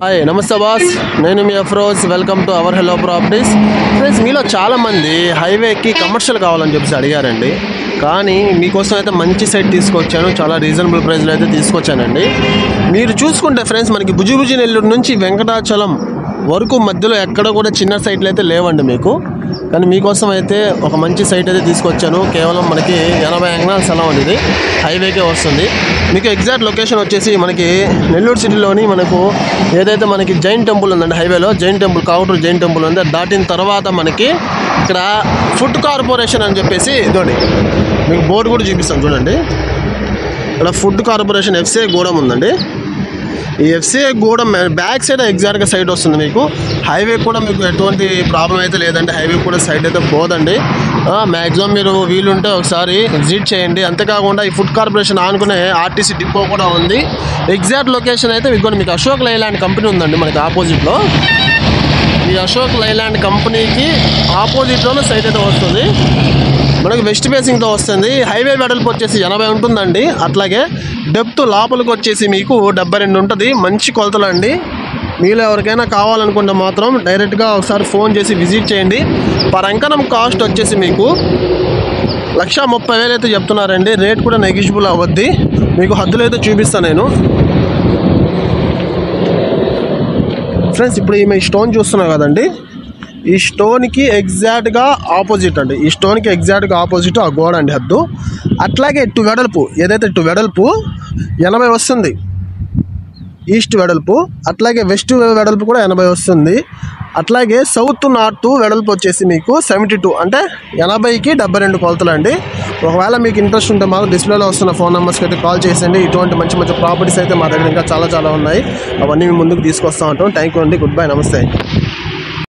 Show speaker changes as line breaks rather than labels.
Hi నమస్తే boss, నేను మీ Afroz. Welcome to our hello properties. Friends, మీలో చాలామంది హైవేకి కమర్షియల్ కావాలని చెప్పేసి అడిగారండి. కానీ మీకోసం అయితే మంచి సైట్ తీసుకొచ్చాను, చాలా రీజనబుల్ ప్రైస్లో అయితే తీసుకొచ్చానండి. మీరు చూసుకుంటే ఫ్రెండ్స్, మనకి భుజిభుజి నెల్లూరు నుంచి వెంకటాచలం వరకు మధ్యలో ఎక్కడ కూడా చిన్న సైట్లు అయితే లేవండి మీకు. కానీ మీకోసం అయితే ఒక మంచి సైట్ అయితే తీసుకొచ్చాను. కేవలం మనకి 80 ఎకరాల స్థలం అండి, ఇది హైవేకే వస్తుంది. మీకు ఎగ్జాక్ట్ లొకేషన్ వచ్చేసి మనకి నెల్లూరు సిటీలోని మనకు ఏదైతే మనకి జైన్ టెంపుల్ ఉందండి, హైవేలో జైన్ టెంపుల్, కావటూరు జైన్ టెంపుల్ ఉంది. దాటిన తర్వాత మనకి ఇక్కడ ఫుడ్ కార్పొరేషన్ అని చెప్పేసి ఇదోండి మీకు బోర్డు కూడా చూపిస్తాను చూడండి. ఇక్కడ ఫుడ్ కార్పొరేషన్ ఎఫ్సిఐ గూడెం ఉందండి. ఈ ఎఫ్సిఐ గూడెం బ్యాక్ సైడ్ ఎగ్జాక్ట్గా సైట్ వస్తుంది మీకు. హైవే కూడా మీకు ఎటువంటి ప్రాబ్లం అయితే లేదండి, హైవే కూడా సైట్ అయితే పోదండి. మ్యాక్సిమం మీరు వీలుంటే ఒకసారి విజిట్ చేయండి. అంతేకాకుండా ఈ ఫుడ్ కార్పొరేషన్ ఆనుకునే ఆర్టీసీ డిపో కూడా ఉంది. ఎగ్జాక్ట్ లొకేషన్ అయితే మీకు అశోక్ లైలాండ్ కంపెనీ ఉందండి మనకి ఆపోజిట్లో. ఈ అశోక్ లైలాండ్ కంపెనీకి ఆపోజిట్లోనే సైట్ అయితే వస్తుంది. మనకి వెస్ట్ ఫేసింగ్తో వస్తుంది. హైవే వెడల్పు వచ్చేసి 80 ఉంటుందండి. అట్లాగే డెప్త్ లోపలికి వచ్చేసి మీకు 72 ఉంటుంది. మంచి కొలతలు అండి. మీలో ఎవరికైనా కావాలనుకుంటే మాత్రం డైరెక్ట్గా ఒకసారి ఫోన్ చేసి విజిట్ చేయండి. పర్ అంకణం కాస్ట్ వచ్చేసి మీకు 1,30,000 అయితే చెప్తున్నారండి. రేట్ కూడా నెగిజిబుల్ అవ్వద్ది. మీకు హద్దులు అయితే చూపిస్తాను నేను. ఫ్రెండ్స్, ఇప్పుడు ఈ స్టోన్ చూస్తున్నాం కదండి, ఈ స్టోన్కి ఎగ్జాక్ట్గా ఆపోజిట్ అండి. ఈ స్టోన్కి ఎగ్జాక్ట్గా ఆపోజిట్ ఆ గోడ అండి హద్దు. అట్లాగే ఇటు వెడల్పు, ఏదైతే ఇటు వెడల్పు 80 వస్తుంది ఈస్ట్ వెడల్పు. అట్లాగే వెస్ట్ వెడల్పు కూడా 80 వస్తుంది. అట్లాగే సౌత్ నార్త్ వెడల్పు వచ్చేసి మీకు 72, అంటే 80కి 72 కొలతలు అండి. ఒకవేళ మీకు ఇంట్రెస్ట్ ఉంటే మాకు డిస్ప్లేలో వస్తున్న ఫోన్ నెంబర్స్కి అయితే కాల్ చేసేయండి. ఇటువంటి మంచి మంచి ప్రాపర్టీస్ అయితే మా దగ్గర ఇంకా చాలా ఉన్నాయి. అవన్నీ మేము ముందుకు తీసుకొస్తూ ఉంటాం. థ్యాంక్ యూ అండి. గుడ్ బై, నమస్తే.